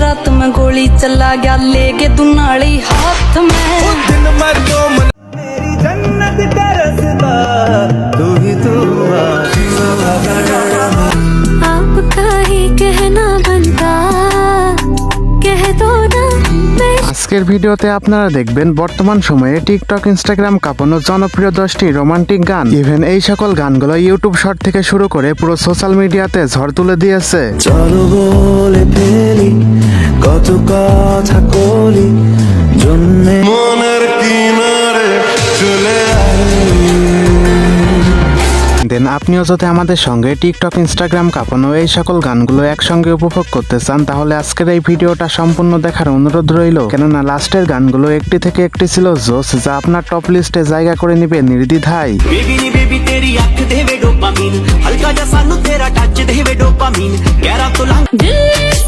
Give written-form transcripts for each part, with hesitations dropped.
रात में गोली चला गया लेके तू नाली हाथ में मेरी जन्नत का रास्ता तू ही तू आपका ही कहना बनता कह दो ना আজকের ভিডিওতে আপনারা দেখবেন বর্তমান সময়ে টিকটক ইনস্টাগ্রাম কাঁপানো জনপ্রিয় 10টি রোমান্টিক গান। ইভেন এই সকল গানগুলো ইউটিউব শর্ট থেকে শুরু করে পুরো সোশ্যাল মিডিয়াতে ঝড় তুলে দিয়েছে। চলো বলে ফেলি কত কথা কলি জন্মে মনের কিনারে চলে দেন আপনিও যদি আমাদের সঙ্গে টিকটক ইনস্টাগ্রাম কাঁপানো এই সকল গানগুলো একসঙ্গে উপভোগ করতে চান তাহলে আজকের এই ভিডিওটা সম্পূর্ণ দেখার অনুরোধ রইল, কেননা লাস্টের গানগুলো একটি থেকে একটি ছিল জোস, যা আপনার টপ লিস্টে জায়গা করে নিবে নির্দ্বিধায়। बेबी तेरी अख देवे डोपामीन हल्का जा सानू तेरा टच देवे डोपामीन गहरा तो लंग दिल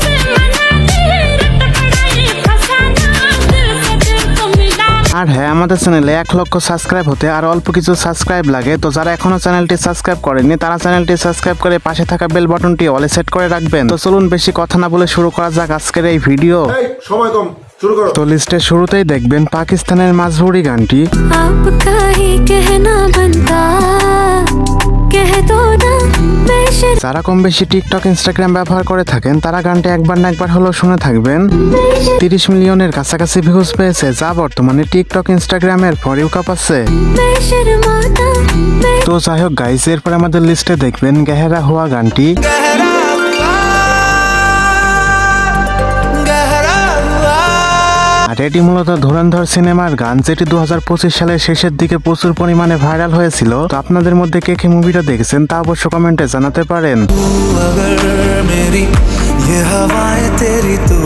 से मनाती रटपड़ाई फसाना दिल से दिल को मिला। আর হ্যাঁ, আমাদের চ্যানেলে 1 লক্ষ সাবস্ক্রাইব হতে আর অল্প কিছু সাবস্ক্রাইব লাগে, তো যারা এখনো চ্যানেলটি সাবস্ক্রাইব করেননি তারা চ্যানেলটি সাবস্ক্রাইব করে পাশে থাকা বেল বাটনটি অলে সেট করে রাখবেন। তো চলুন বেশি কথা না বলে শুরু করা যাক আজকের এই ভিডিও। সময় কম, শুরু করো। তো লিস্টের শুরুতেই দেখবেন পাকিস্তানের মাজবুরি গানটি। आपका ही कहना बनता कह दो ना मैं যারা কম বেশি টিকটক ইনস্টাগ্রাম ব্যবহার করে থাকেন তারা গানটি একবার না একবার হলেও শুনে থাকবেন। 30 মিলিয়নের কাছাকাছি ভিউজ পেয়েছে, যা বর্তমানে টিকটক ইনস্টাগ্রামের ফর ইউ কাঁপাচ্ছে। शर्माता তো যাই হোক গাইস, এরপর আমাদের লিস্টে দেখবেন গেহেরা হুয়া গানটি। আর এটি মূলত ধুরন্ধর সিনেমার গান, যেটি 2025 সালের শেষের দিকে প্রচুর পরিমাণে ভাইরাল হয়েছিল। তো আপনাদের মধ্যে কে কে মুভিটা দেখেছেন তা অবশ্য কমেন্টে জানাতে পারেন। अगर मेरी ये हवाएं तेरी तू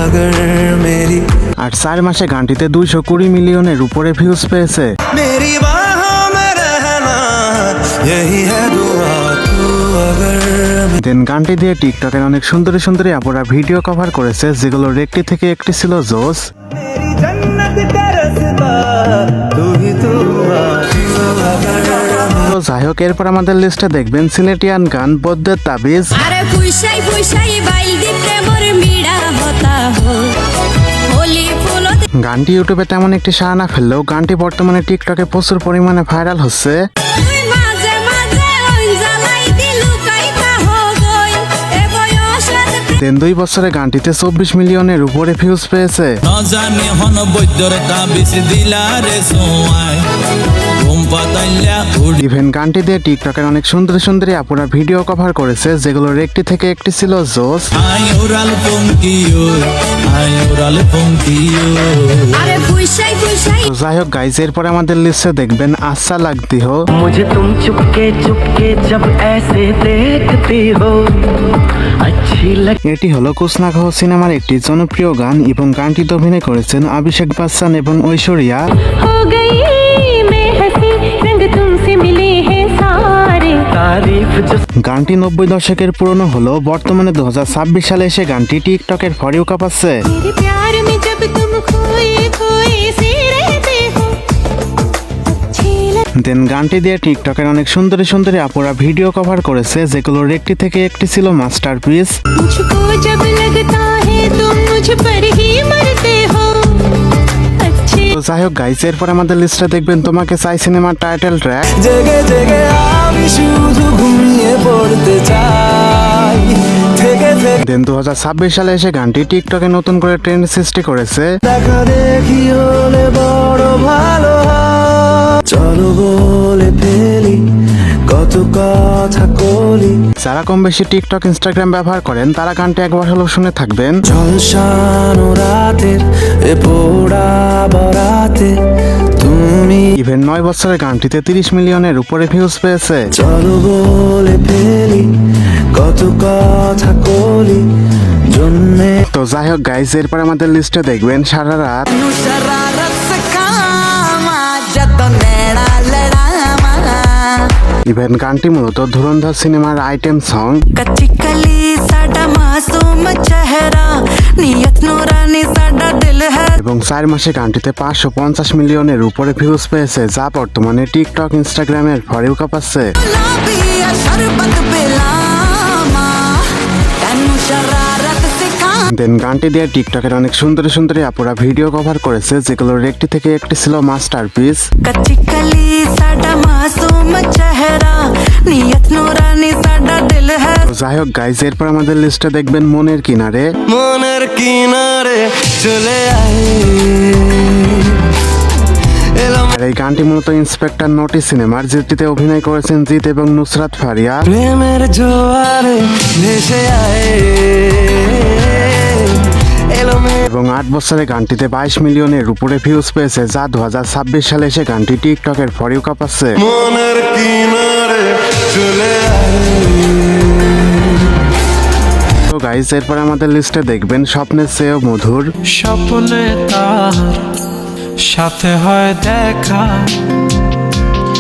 अगर मेरी আর 4 মাসে গানটিতে 220 মিলিয়নের উপরে ভিউজ পেয়েছে। मेरी बाहों में रहना यही है दुआ तू अगर দেন গানটি দিয়ে টিকটকের অনেক সুন্দরী সুন্দরী আপুরা ভিডিও কভার করেছে, যেগুলোর একটি থেকে একটি ছিল জোস। मेरी जन्नत का रास्ता तू ही तू তো যাই হোক, এরপর আমাদের লিস্টে দেখবেন সিলেটিয়ান গান বদ্যের তাবিজ। अरे फुशाई फुशाई बाइल दीप्रे मोर मीड़ा होता हो होली फूलो গানটি ইউটিউবে তেমন একটি সাড়া না ফেললেও গানটি বর্তমানে টিকটকে প্রচুর পরিমাণে ভাইরাল হচ্ছে। মাঝে মাঝে ওই জ্বালাই দিলু কাইতা হো গই এ বয়সে দেন 2 বছরে গানটিতে 24 মিলিয়নের উপরে ভিউজ পেয়েছে। নজানি হন বৈদ্যর তাবিজ দিলারে সোয়াই ঘুম পাতাইলা উড়ি ইভেন গানটি দিয়ে টিকটকের অনেক সুন্দরী সুন্দরী আপুরা ভিডিও কভার করেছে, যেগুলোর একটি থেকে একটি ছিল জোস। আই ওরাল পঙ্কিও अरे फुशाई फुशाई তো যাই হোক গাইজ, এরপরে আমাদের লিস্টে দেখবেন আচ্ছা লাগতি হো। मुझे तुम चुपके चुपके जब ऐसे देखती हो अच्छी लग এটি হলো কুসনা কহ সিনেমার একটি জনপ্রিয় গান এবং গানটিতে অভিনয় করেছেন অভিষেক বচ্চন এবং ঐশ্বরিয়া। हो गई मैं हंसी रंग तुमसे मिले हैं सारे तारीफ जो গানটি 90 দশকের পুরনো হলো বর্তমানে 2026 সালে এসে গানটি টিকটকের ফর ইউ কাঁপাচ্ছে। तेरे प्यार में जब तुम खोए खोए से रहते हो अच्छी দেন গানটি দিয়ে টিকটকের অনেক সুন্দরী সুন্দরী আপুরা ভিডিও কভার করেছে, যেগুলোর একটি থেকে একটি ছিল মাস্টারপিস। मुझको जब लगता है तुम मुझ पर ही मरते हो अच्छे তো যাই হোক গাইস, এরপর আমাদের লিস্টে দেখবেন তোমাকে চাই সিনেমার টাইটেল ট্র্যাক। জেগে জেগে আমি শুধু ঘুমিয়ে পড়তে চাই থেকে থেকে দেন 2026 সালে এসে গানটি টিকটকে নতুন করে ট্রেন্ড সৃষ্টি করেছে। দেখা দেখি হলে বড় ভালো হয় চলো বলে ফেলি কত কথা কলি যারা কম বেশি টিকটক ইনস্টাগ্রাম ব্যবহার করেন তারা গানটি একবার হলেও শুনে থাকবেন। ঝলসানো রাতের এ পোড়া বরাতে তুমি ইভেন 9 বছরের গানটিতে 30 মিলিয়নের উপরে ভিউজ পেয়েছে। চলো বলে ফেলি কত কথা কলি জন্মে তো যাই হোক গাইস, এরপর আমাদের লিস্টে দেখবেন সারা রাত। ইভেন গানটি মূলত ধুরন্ধর সিনেমার আইটেম সং। कच्ची कली साडा मासूम चेहरा नियत नूरानी साडा दिल है এবং 4 মাসে গানটিতে 550 মিলিয়নের উপরে ভিউজ পেয়েছে, যা বর্তমানে টিকটক ইনস্টাগ্রামের ফর ইউ কাঁপাচ্ছে। गुलाबी या शरबत पिलामा तन्नू शरारत सिखा দেন গানটি দিয়ে টিকটকের অনেক সুন্দরী সুন্দরী আপুরা ভিডিও কভার করেছে, যেগুলোর একটি থেকে একটি ছিল মাস্টারপিস। कच्ची कली साडा मासूम चेहरा नियत नूरानी साडा दिल है তো যাই হোক গাইজ, এরপর আমাদের লিস্টে দেখবেন মনের কিনারে। মনের কিনারে চলে আয় এলাম আর এই গানটি মূলত ইন্সপেক্টর নটি সিনেমার, যেটিতে অভিনয় করেছেন জিৎ এবং নুসরাত ফারিয়া। প্রেমের জোয়ারে ভেসে আয় এলোমে এবং 8 বছরে গানটিতে 22 মিলিয়নের উপরে ভিউজ পেয়েছে, যা 2026 সালে এসে গানটি টিকটকের ফর ইউ কাঁপাচ্ছে। মনের কিনারে চলে আয়। তো গাইজ, এরপর আমাদের লিস্টে দেখবেন স্বপ্নের চেয়েও মধুর। স্বপ্নে তার সাথে হয় দেখা,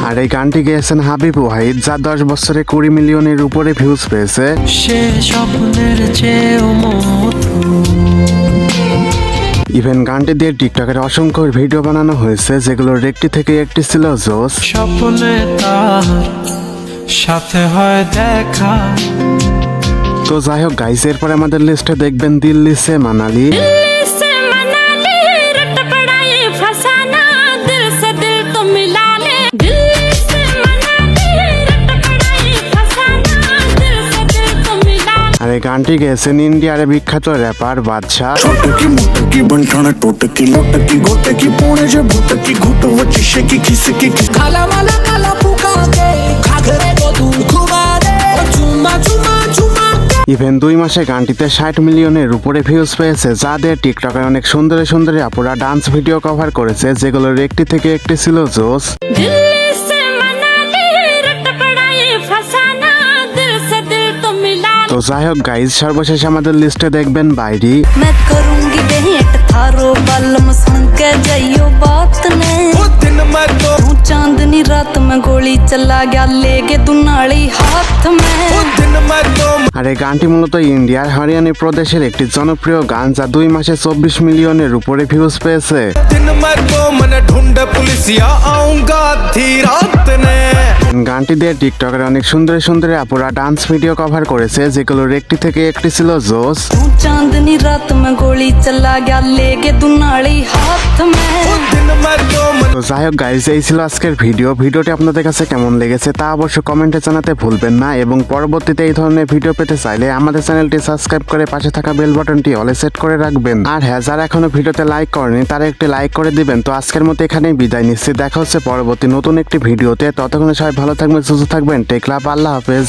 আর এই গানটি গেয়েছেন হাবিব ওয়াহিদ, যা 10 বছরে 20 মিলিয়নের উপরে ভিউজ পেয়েছে। সে স্বপ্নের চেয়েও মধুর। ইভেন গানটি দিয়ে টিকটকের অসংখ্য ভিডিও বানানো হয়েছে, যেগুলোর একটি থেকে একটি ছিল জোস। স্বপ্নে তার সাথে হয় দেখা, তো যাই হোক গাইজ, এরপর আমাদের লিস্টে দেখবেন দিল্লি সে মানালি। दिल से मना ले रट पड़ा ये फसाना दिल से दिल तो मिला ले दिल से मना ले रट पड़ा ये फसाना दिल से दिल तो मिला ले আর এই গানটি গেয়েছেন ইন্ডিয়ার বিখ্যাত র্যাপার বাদশা। छोटकी मोटकी बनठाना टोटकी लोटकी गोटकी पुणे जे भूटकी घुट वची शेकी खिसकी खाला माला काला फुका दे घाघरे को दूर घुमा दे चुम्मा चुम्मा चुम्मा ইভেন 2 মাসে গানটিতে 60 মিলিয়নের উপরে ভিউজ পেয়েছে, যা দিয়ে টিকটকের অনেক সুন্দরী সুন্দরী আপুরা ডান্স ভিডিও কভার করেছে, যেগুলোর একটি থেকে একটি ছিল জোস। दिल से मना ले रट पड़ा ये फसाना दिल से दिल तो मिला ले তো যাই হোক গাইজ, সর্বশেষ আমাদের লিস্টে দেখবেন বাইরি। मैं करूंगी भेंट थारो बलम सुन के जाइयो बात ने दिन में तो तू चांदनी रात में गोली चला गया लेके दुनाली हाथ में दिन में तो আর এই গানটি মূলত ইন্ডিয়ার হরিয়ানা প্রদেশের একটি জনপ্রিয় গান, যা 2 মাসে 24 মিলিয়নের উপরে ভিউজ পেয়েছে। दिन में तो मन ढूंढ पुलिसिया आऊंगा आधी रात ने গানটি দিয়ে টিকটকের অনেক সুন্দরী সুন্দরী আপুরা ডান্স ভিডিও কভার করেছে, যেগুলোর একটি থেকে একটি ছিল জোস। तू चांदनी रात में गोली चला गया लेके दुनाली हाथ में दिन में तो मन তো যাই হোক গাইজ, এই ছিল আজকের ভিডিওটি আপনাদের কাছে কেমন লেগেছে তা অবশ্যই কমেন্টে জানাতে ভুলবেন না, এবং পরবর্তীতে এই ধরনের ভিডিও পেতে চাইলে আমাদের চ্যানেলটি সাবস্ক্রাইব করে পাশে থাকা বেল বাটনটি অলে সেট করে রাখবেন। আর হ্যাঁ, যারা এখনো ভিডিওতে লাইক করেনি তারা একটি লাইক করে দিবেন। তো আজকের মতো এখানেই বিদায় নিচ্ছি, দেখা হচ্ছে পরবর্তী নতুন একটি ভিডিওতে। ততক্ষণে সবাই ভালো থাকবেন, সুস্থ থাকবেন, টেক লাভ, আল্লাহ হাফেজ।